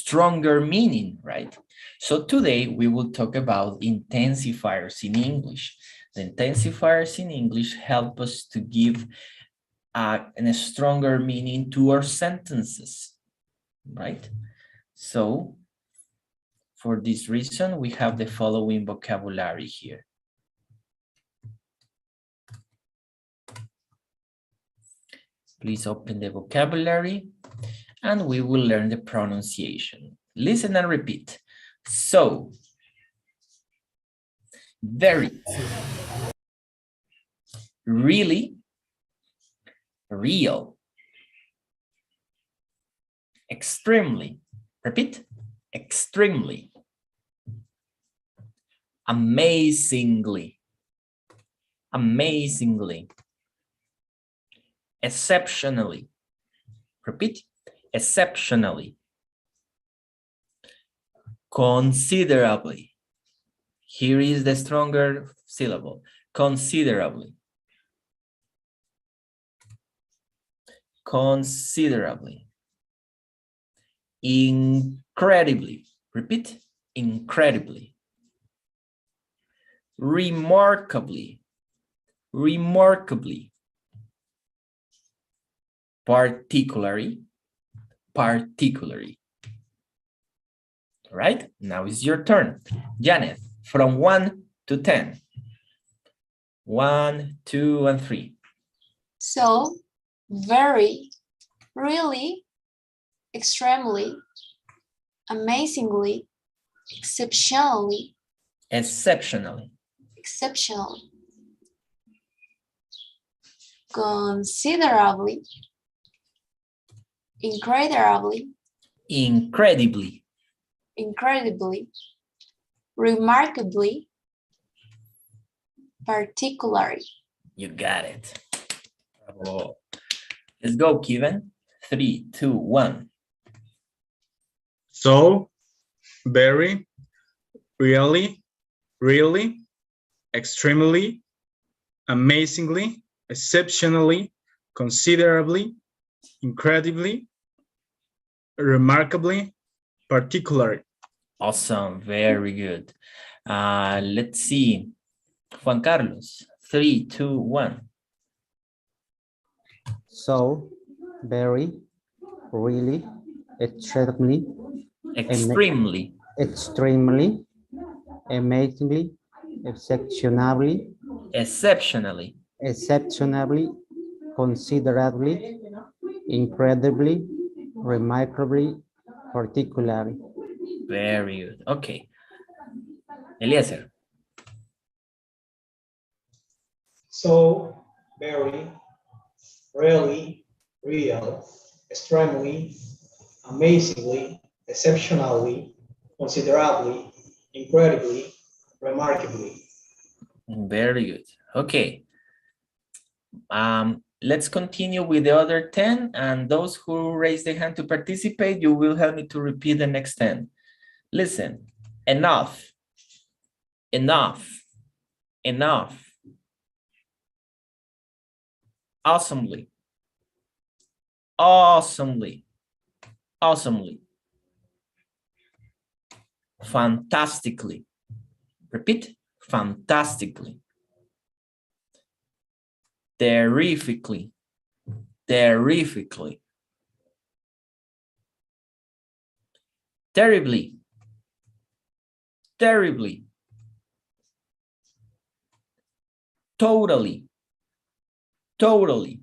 stronger meaning, right? So today we will talk about intensifiers in English. The intensifiers in English help us to give a stronger meaning to our sentences, right? So for this reason, we have the following vocabulary here. Please open the vocabulary and we will learn the pronunciation. Listen and repeat. So, very, really, real, extremely, repeat, extremely, amazingly, amazingly, exceptionally, repeat, exceptionally, considerably. Here is the stronger syllable, considerably. Considerably. Incredibly. Repeat, incredibly. Remarkably. Remarkably. Particularly. Particularly. All right, now it's your turn. Janet, from 1 to 10. 1, 2, and 3. So, very, really, extremely, amazingly, exceptionally, Exceptionally. exceptionally, considerably, incredibly, Incredibly. incredibly, remarkably, particularly. You got it. Bravo. Let's go, Kevin. 3, 2, 1. So, very, really, really, extremely, amazingly, exceptionally, considerably, incredibly, remarkably, particularly. Awesome. Very good. Let's see. Juan Carlos. 3, 2, 1. So, very, really, extremely, Extremely. extremely, amazingly, exceptionally, Exceptionally. exceptionally, considerably, incredibly, remarkably, particularly. Very good. Okay. Eliezer. So, very, really, real, extremely, amazingly, exceptionally, considerably, incredibly, remarkably. Very good. Okay. Let's continue with the other 10, and those who raise their hand to participate, you will help me to repeat the next 10. Listen. Enough. Enough. Enough. Awesomely. Awesomely. Awesomely. Fantastically. Repeat. Fantastically. Terrifically. Terrifically. Terribly. Terribly. Totally. Totally.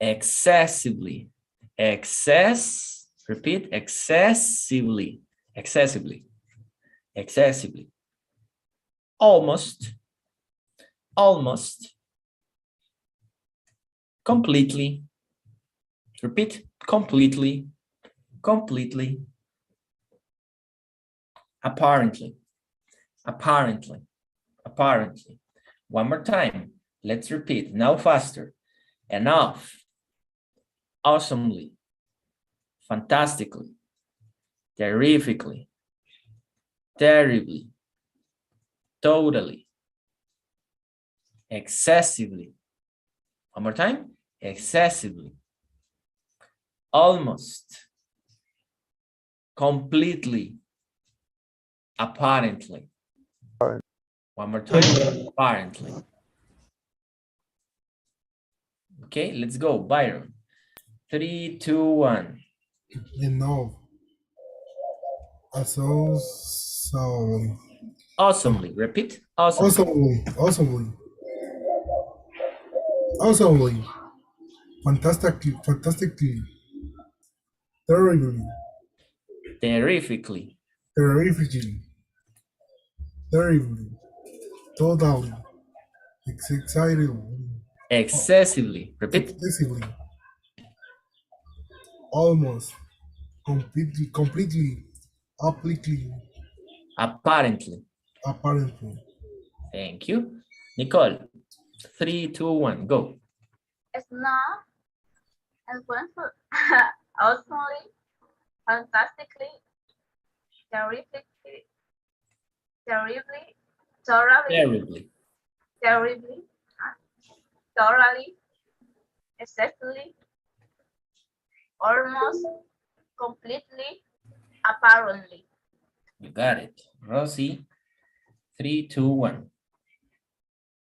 Excessively. Repeat, excessively. Excessively. Excessively. Almost. Almost. Completely. Repeat, completely. Completely. Apparently. Apparently. Apparently. One more time. Let's repeat. Now faster. Enough. Awesomely. Fantastically. Terrifically. Terribly. Totally. Excessively. One more time. Excessively. almost, completely, apparently. One more time, apparently. Okay, let's go, Byron. 3, 2, 1. Enough. So Awesomely, repeat, awesomely. awesomely, fantastically, terribly, Terrifically, terrifically, terribly, totally, excitedly, excessively, repeat, excessively, almost, completely, applicably, apparently. apparently, Thank you. Nicole, 3, 2, 1, go. Snow and wonderful, awesomely, fantastically, terrifically, terribly, Terribly. terribly, thoroughly, excessively, almost, completely, apparently. You got it. Rosie, 3, 2, 1.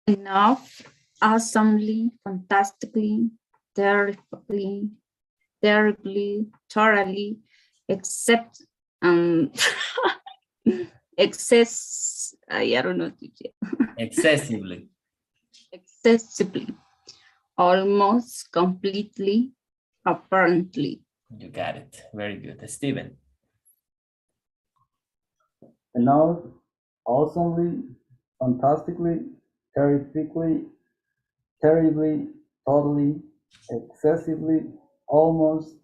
Enough, awesomely, fantastically, terribly, terribly, thoroughly, except excess. I don't know. Excessively. Excessively, almost completely, apparently. You got it. Very good. Steven. Enough, awesomely, fantastically, terrifically, terribly, totally, excessively, almost,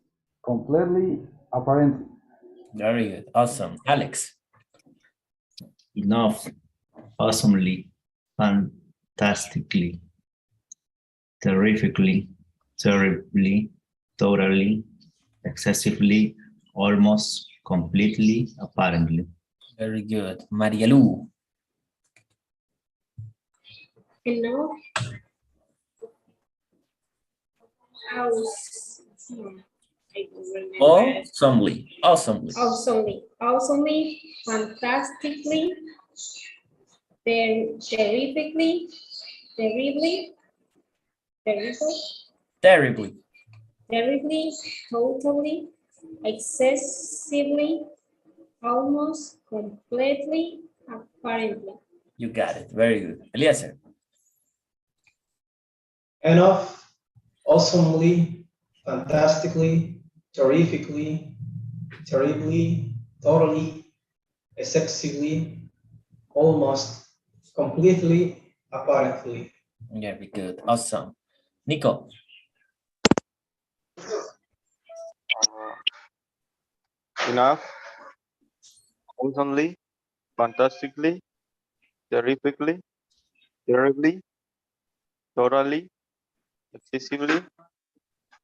completely, apparently. Very good. Awesome. Alex. Enough, awesomely, fantastically, terrifically, terribly, totally, excessively, almost, completely, apparently. Very good. Maria Lu. Enough, Awesomely. Awesomely. awesomely, fantastically, terrifically, terribly, Terribly. terribly, totally, excessively, almost, completely, apparently. You got it. Very good. Eliezer. Enough, awesomely, fantastically, terrifically, terribly, totally, excessively, almost, completely, apparently. Very good. Awesome. Nico. Enough, awesomely, fantastically, terrifically, terribly, totally, excessively,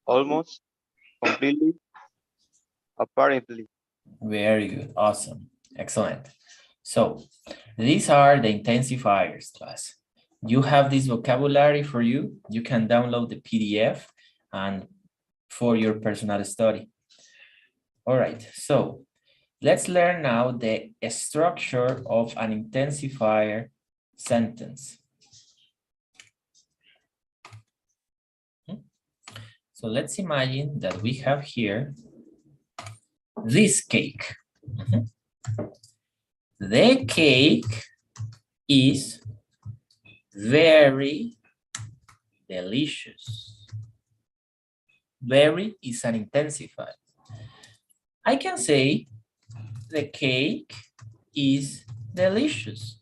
almost, completely, apparently. Very good. Awesome. Excellent. So these are the intensifiers, class. You have this vocabulary for you. You can download the PDF and for your personal study. All right. So let's learn now the structure of an intensifier sentence. So let's imagine that we have here this cake. The cake is very delicious. Very is an intensifier. I can say the cake is delicious.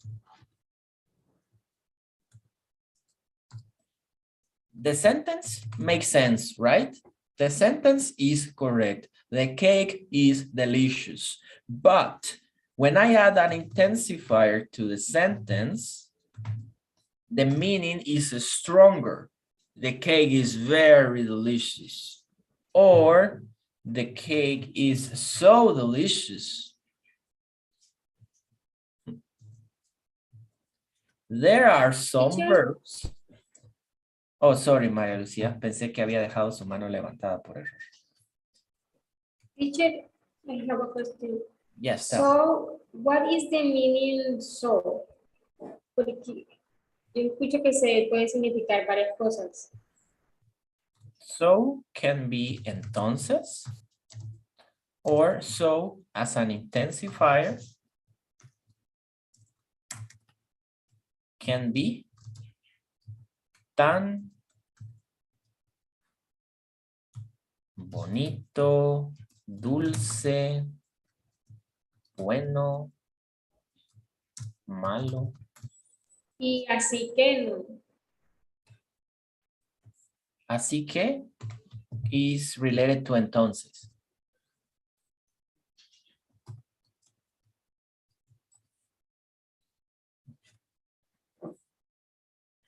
The sentence makes sense, right? The sentence is correct. The cake is delicious. But when I add an intensifier to the sentence, the meaning is stronger. The cake is very delicious. Or the cake is so delicious. There are some verbs. Oh, sorry, María Lucía. Pensé que había dejado su mano levantada por error. Teacher, I have a question. Yes, tell. So, what is the meaning so? Porque yo escucho que se puede significar varias cosas. So can be entonces, or so as an intensifier can be tan bonito, dulce, bueno, malo. Y así que no. Así que is related to entonces.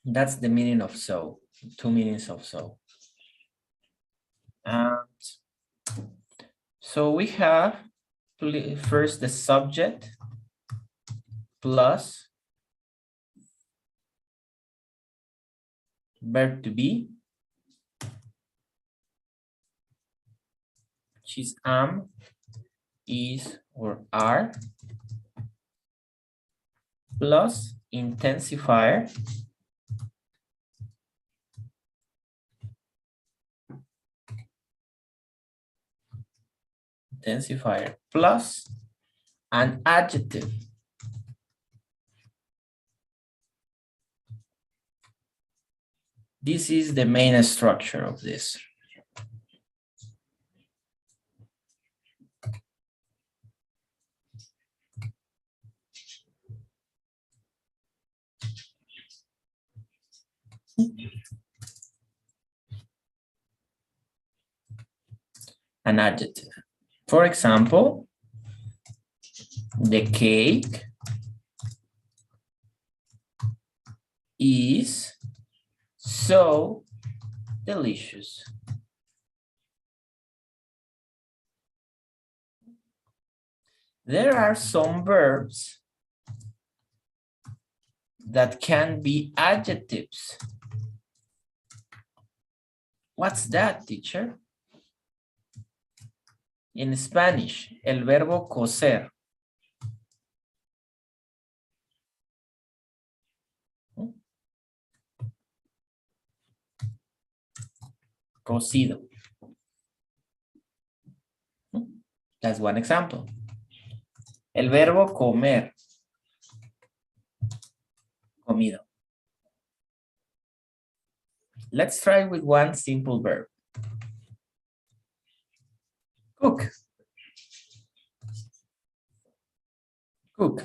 That's the meaning of so, 2 meanings of so. And so we have first the subject plus verb to be, which is am, is, or are, plus intensifier, plus an adjective. This is the main structure of this. An adjective. For example, the cake is so delicious. There are some verbs that can be adjectives. What's that, teacher? In Spanish, el verbo coser. Cocido. That's one example. El verbo comer. Comido. Let's try with one simple verb. Cook. Cook.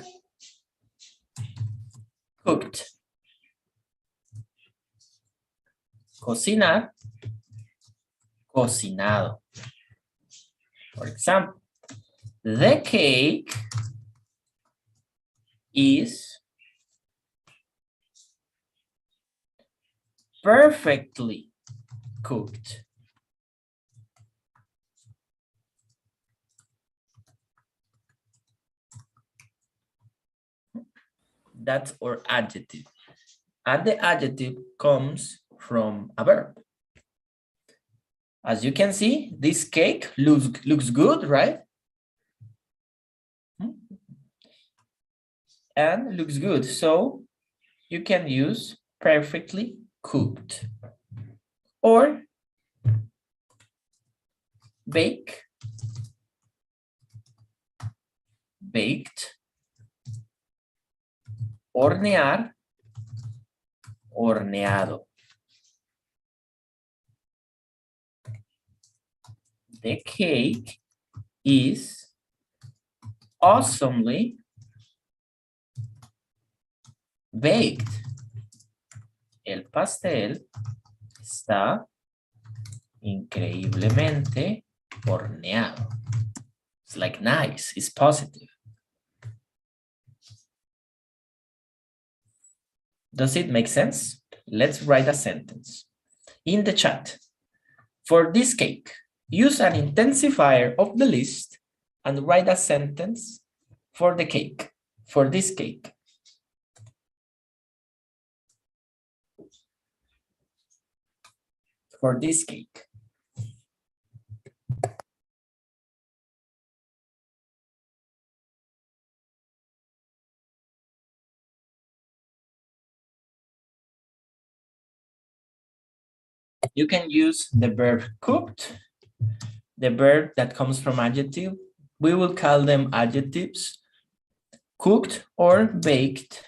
Cooked. Cocinar. Cocinado. For example, the cake is perfectly cooked. That's our adjective. And the adjective comes from a verb. As you can see, this cake looks good, right? And looks good. So you can use perfectly cooked or bake, baked, hornear, horneado. The cake is awesomely baked. El pastel está increíblemente horneado. It's like nice, it's positive. Does it make sense? Let's write a sentence. In the chat, for this cake, use an intensifier of the list and write a sentence for the cake, for this cake. For this cake. You can use the verb cooked, the verb that comes from adjective. We will call them adjectives, cooked or baked.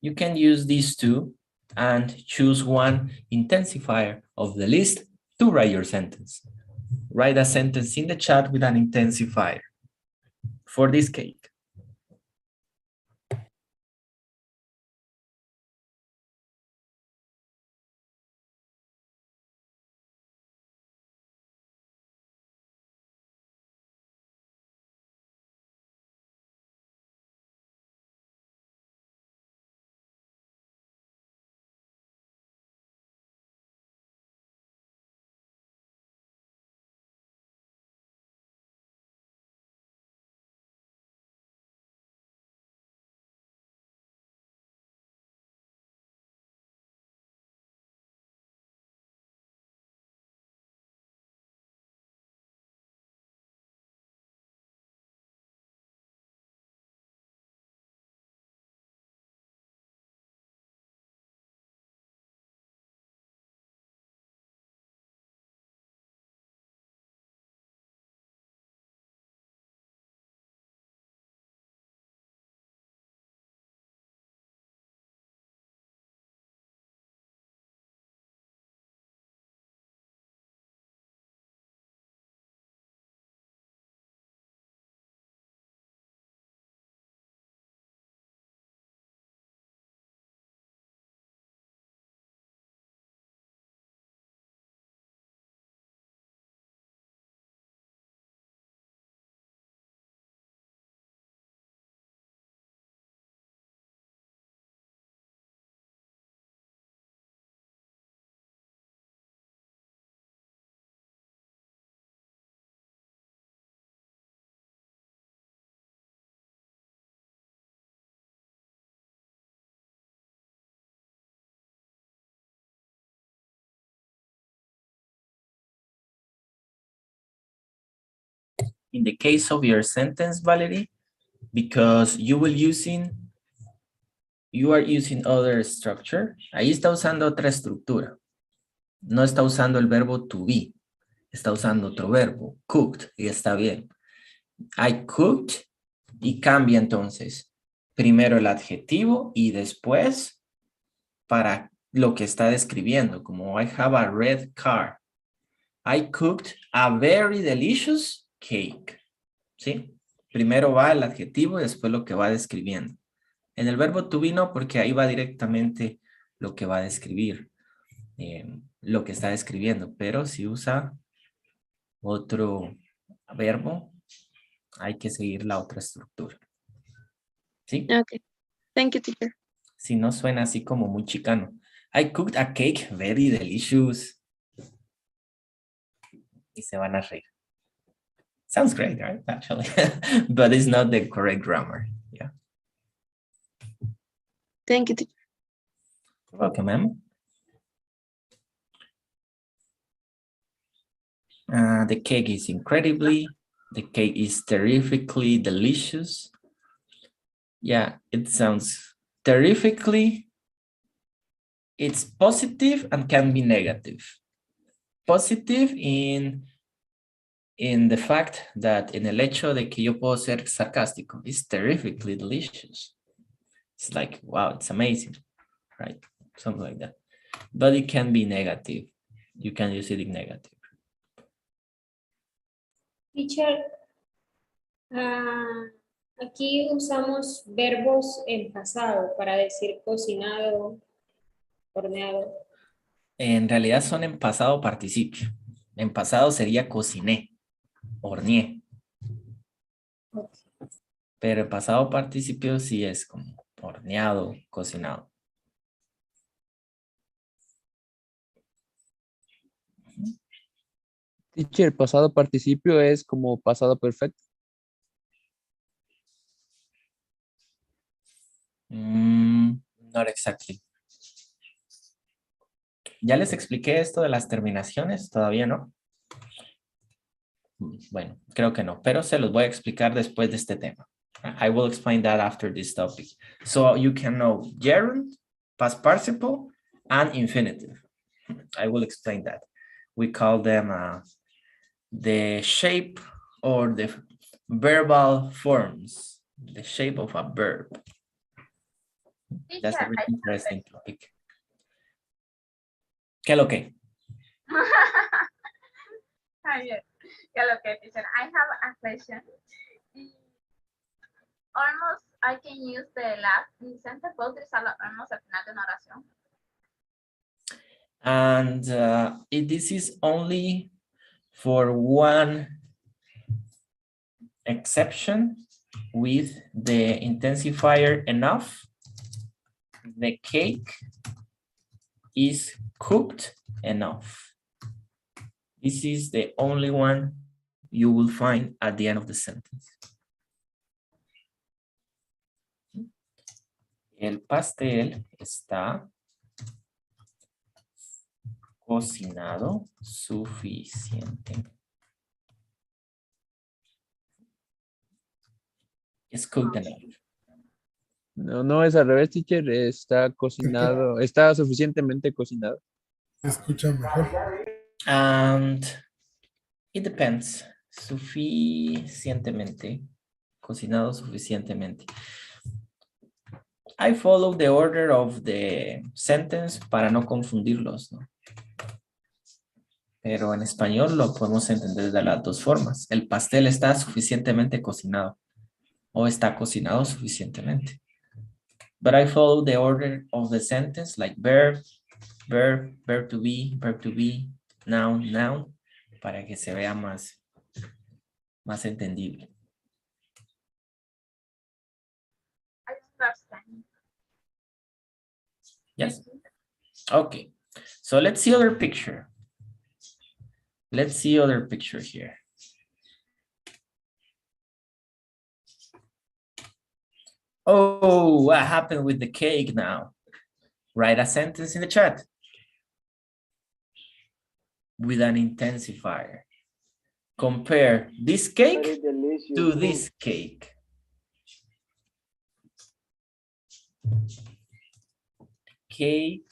You can use these two and choose one intensifier of the list to write your sentence. Write a sentence in the chat with an intensifier for this cake. In the case of your sentence, Valerie, because you are using other structure, ahí está usando otra estructura. No está usando el verbo to be, está usando otro verbo, cooked, y está bien. I cooked, y cambia entonces. Primero el adjetivo y después para lo que está describiendo, como I have a red car. I cooked a very delicious cake. ¿Sí? Primero va el adjetivo y después lo que va describiendo. En el verbo to be no, porque ahí va directamente lo que va a describir, lo que está describiendo, pero si usa otro verbo, hay que seguir la otra estructura. ¿Sí? Okay. Thank you, teacher. Si no suena así como muy chicano. I cooked a cake very delicious. Y se van a reír. Sounds great, right? Actually, but it's not the correct grammar. Yeah. Thank you, teacher. You're welcome, ma'am. The cake is the cake is terrifically delicious. Yeah, it sounds terrifically. It's positive and can be negative. Positive in the fact that en el hecho de que yo puedo ser sarcástico. It's terrifically delicious. It's like, wow, it's amazing, right? Something like that. But it can be negative. You can use it in negative. Teacher, aquí usamos verbos en pasado para decir cocinado, horneado. En realidad son en pasado participio. En pasado sería cociné, horneé. Okay. Pero el pasado participio sí es como horneado, cocinado. Teacher, pasado participio es como pasado perfecto. Not exactly. Ya les expliqué esto de las terminaciones, todavía no. Bueno, creo que no, pero se los voy a explicar después de este tema. I will explain that after this topic. So you can know gerund past participle, and infinitive. I will explain that. We call them the shape or the verbal forms, the shape of a verb. That's a very interesting topic. ¿Qué lo que? Teacher, I have a question. Almost I can use the last sentence, puedo utilizarlo almost al final de una oración. And this is only for one exception with the intensifier enough. The cake is cooked enough. This is the only one you will find at the end of the sentence. El pastel está cocinado suficiente. It's cooked enough. No, no es al revés, teacher. Está cocinado, está suficientemente cocinado. Escucha mejor. And it depends. Suficientemente. Cocinado suficientemente. I follow the order of the sentence para no confundirlos, ¿no? Pero en español lo podemos entender de las dos formas. El pastel está suficientemente cocinado o está cocinado suficientemente. But I follow the order of the sentence like verb, verb, verb to be, noun, noun, para que se vea más entendible. I understand. Yes. Okay. So let's see other picture. Let's see other picture here. Oh, what happened with the cake now? Write a sentence in the chat with an intensifier. Compare this cake to this cake. Cake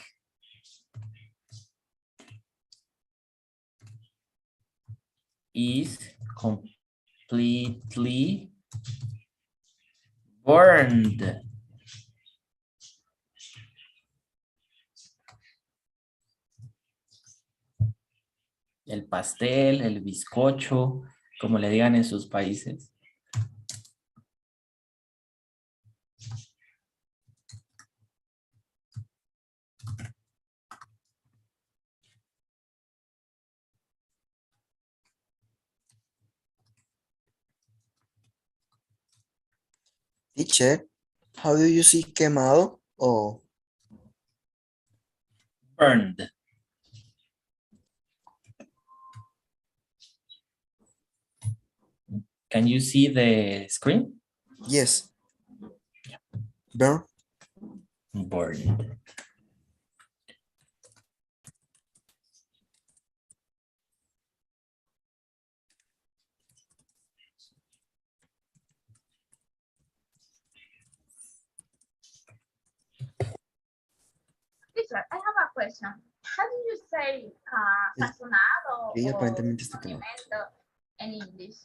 is completely burned. El pastel, el bizcocho, como le digan en sus países. Teacher, how do you see quemado? Oh, Burned. Can you see the screen? yes. Burn. Burned. Teacher, I have a question. How do you say sazonado Ella or aparentemente está quemada. condimento in English?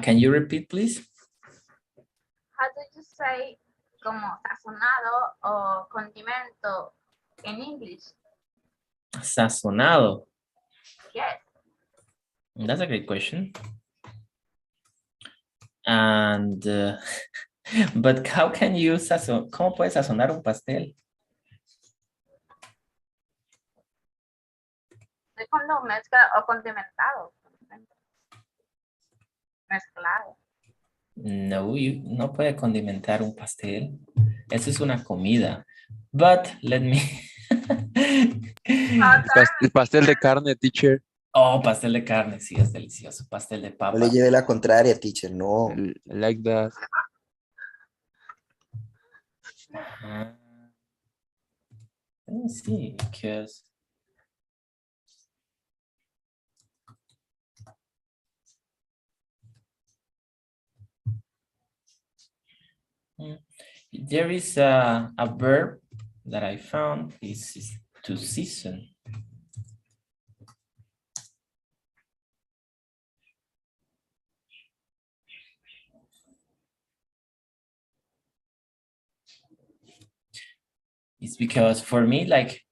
Can you repeat, please? How do you say como sazonado o condimento in English? Sazonado. Yes. That's a great question. And, but how can you ¿cómo puedes sazonar un pastel? De cuando mezcla o condimentado. Mezclado. No, no puede condimentar un pastel. Eso es una comida. But let me... El pastel de carne, teacher. Oh, pastel de carne, sí, es delicioso. Pastel de No papa. le lleve la contraria, teacher, no. Like that. Let me see, because... There is a verb that I found. This is to season. It's because for me, like,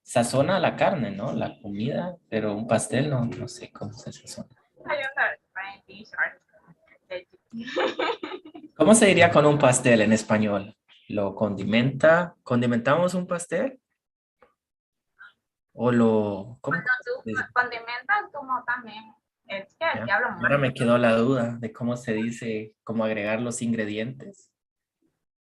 sazona la carne, ¿no? La comida, pero un pastel no sé cómo se sazona. ¿Cómo se diría con un pastel en español? ¿Lo condimenta? ¿Condimentamos un pastel? ¿O lo...? ¿Cómo? Cuando tú condimentas, como también. Es que Ya. aquí hablo Ahora mal. me quedó la duda de cómo se dice, cómo agregar los ingredientes.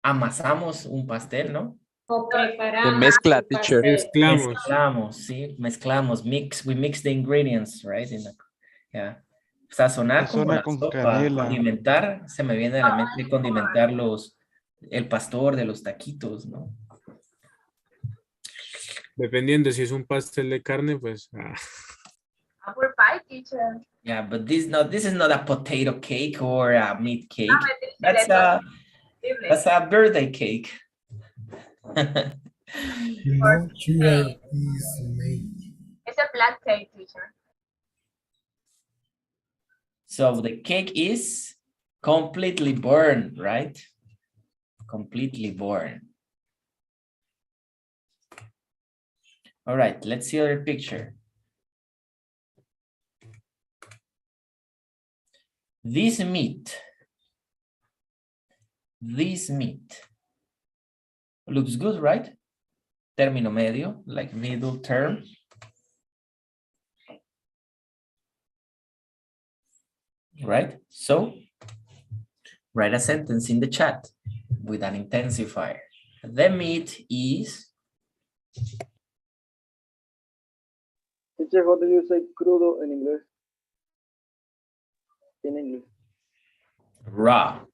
Amasamos un pastel, ¿no? O Se preparamos mezcla, un teacher. pastel. Mezclamos, sí, mezclamos. We mix the ingredients, right? Yeah. Sazonar como Sazona la con sopa, canela. condimentar, se me viene a la mente condimentar el pastor de los taquitos, ¿no? Dependiendo si es un pastel de carne, pues. Apple pie, teacher. Yeah, but this is not a potato cake or a meat cake. Ah, That's a birthday cake. You know, sugar is made. It's a black cake, teacher. So the cake is completely burned, right? Completely burned. All right, let's see other picture. This meat looks good, right? Término medio, like middle term. Right? So write a sentence in the chat with an intensifier. The meat is... Teacher, how do you say crudo en inglés? In English. Raw.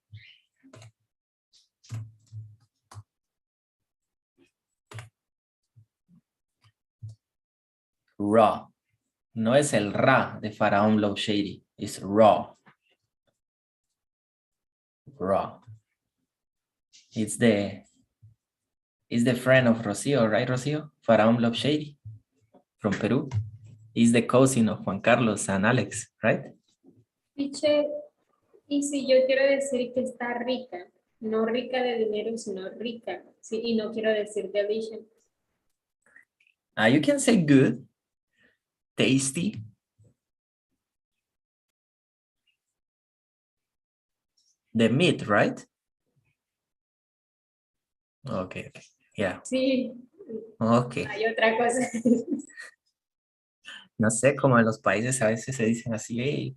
Raw. No es el ra de Faraón Love Shady. It's raw. Raw. It's the friend of Rocío, right, Rocío? Faraón Love Shady from Peru. Is the cousin of Juan Carlos and Alex, right? Teacher, y si yo quiero decir que está rica, no rica de dinero, sino rica, sí, y no quiero decir delicious. You can say good, tasty. The meat, right? Okay. Yeah. Sí. Okay. Hay otra cosa. No sé, como en los países a veces se dicen así, hey.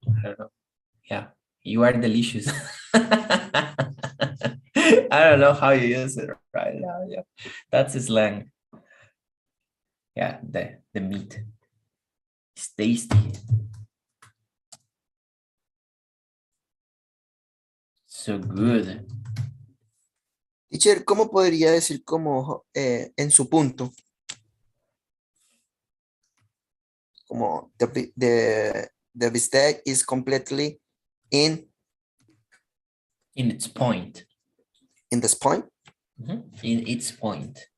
I don't know. Yeah, you are delicious. I don't know how you use it right now. Yeah, that's slang. Yeah, the meat. It's tasty. So good. Teacher, ¿cómo podría decir como en su punto? Como the bistec is completely in its point. In this point? In its point.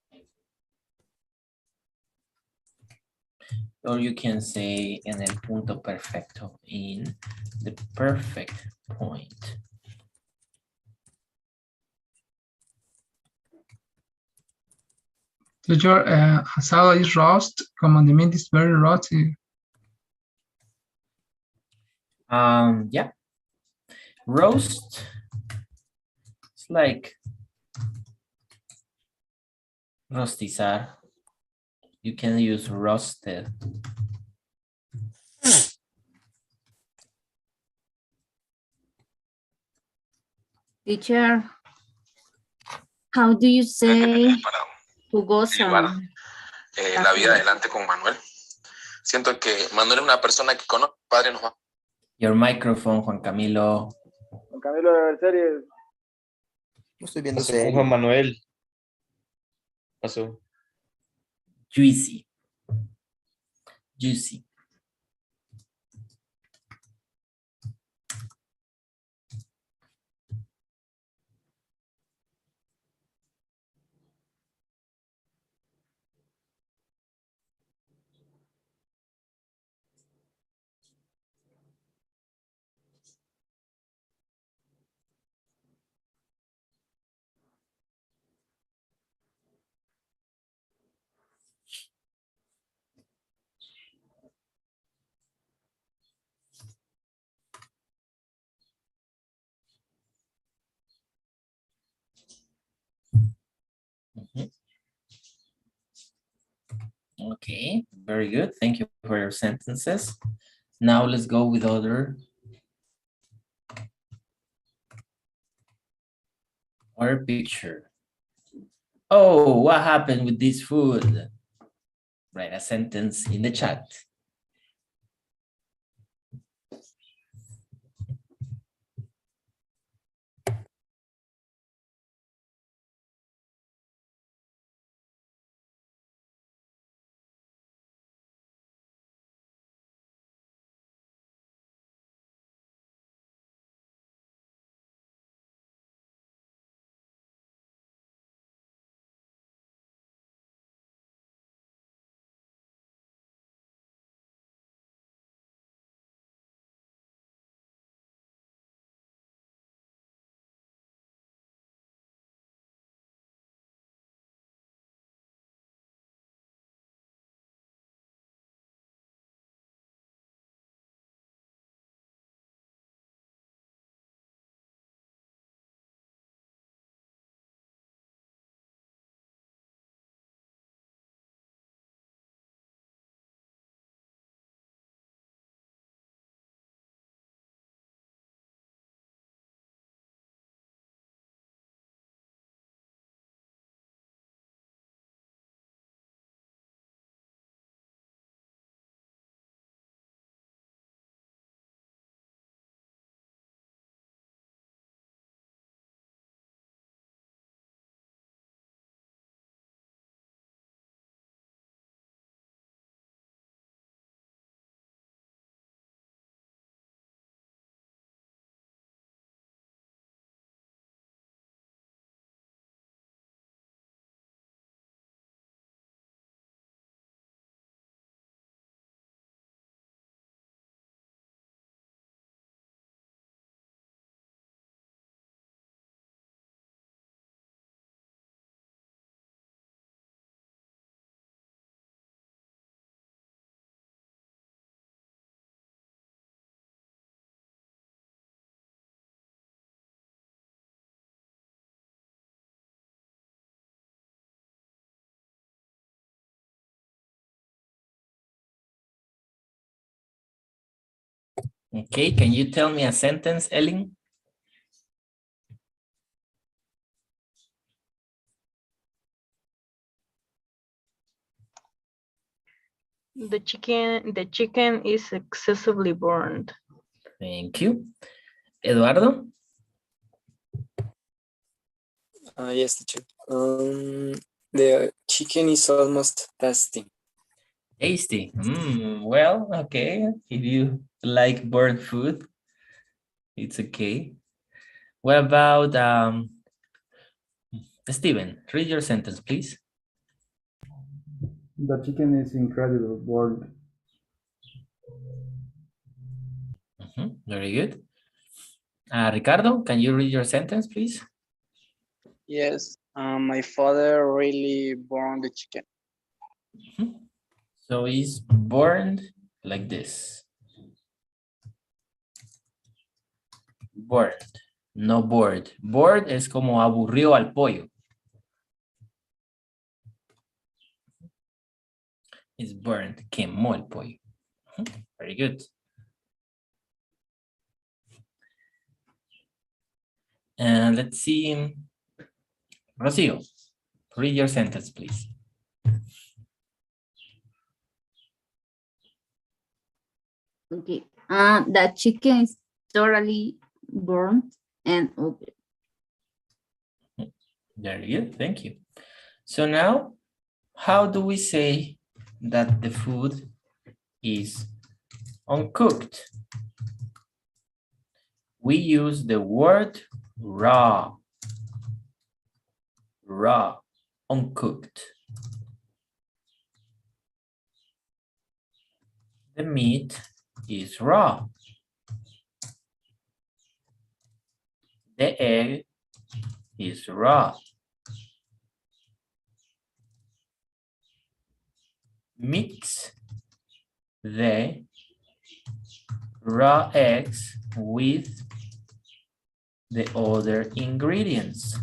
Or you can say en el punto perfecto, in the perfect point. Teacher, asado is roast, condiment is very rotty. Yeah. Roast. It's like rostizar. You can use roasted. Teacher, how do you say jugosa? La vida adelante con Manuel. Siento que Manuel es una persona que conoce, padre nos va. Your microphone, Juan Camilo. Juan Camilo de ver series. No estoy viendo Pasó con Juan Manuel. Pasó. Juicy. Juicy. Okay, very good. Thank you for your sentences. Now let's go with other picture. Oh, what happened with this food? Write a sentence in the chat. Okay, can you tell me a sentence, Ellen? The chicken is excessively burned. Thank you. Eduardo? Yes, teacher. The chicken is almost tasty. Tasty. Well, okay. If you like burnt food, it's okay. What about Steven? Read your sentence, please. The chicken is incredible bored. Very good. Ricardo, can you read your sentence, please? Yes, my father really burned the chicken. So it's burned like this. Burned, no bored. Bored es como aburrió al pollo. It's burned, quemó el pollo. Very good. And let's see. Rocio, read your sentence, please. Okay. The chicken is thoroughly burnt and ugly. Very good, thank you. So now, how do we say that the food is uncooked? We use the word raw. Raw, uncooked. The meat is raw. The egg is raw. Mix the raw eggs with the other ingredients.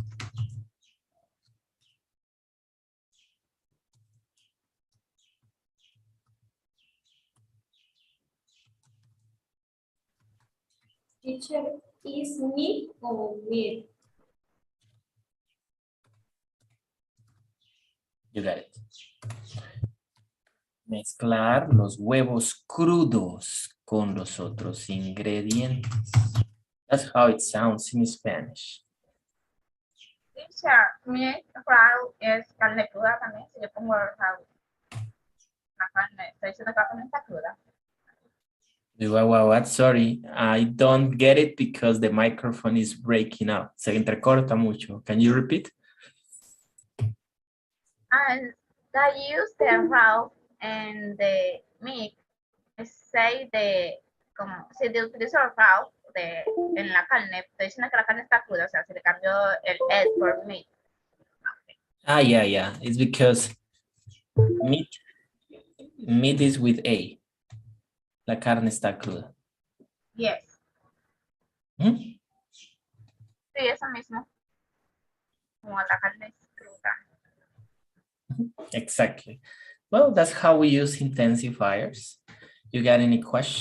Teacher, is meat or meat? You got it. Mezclar los huevos crudos con los otros ingredientes. That's how it sounds in Spanish. Teacher, meat raw es carne cruda también. Si yo pongo raw, la carne, estoy diciendo que la carne está cruda. What? Sorry, I don't get it because the microphone is breaking up. Se entrecorta mucho. Can you repeat? And they use the raw and the meat. Say como si te utilizo el raw en la carne, estoy diciendo que la carne está cruda, o sea, se le cambió el egg por meat. Ah, yeah. It's because meat is with A. La carne está cruda. Yes. ¿Mm? Sí, eso mismo. Como la carne es cruda. Exactly. Well, that's how we use intensifiers. You got any questions?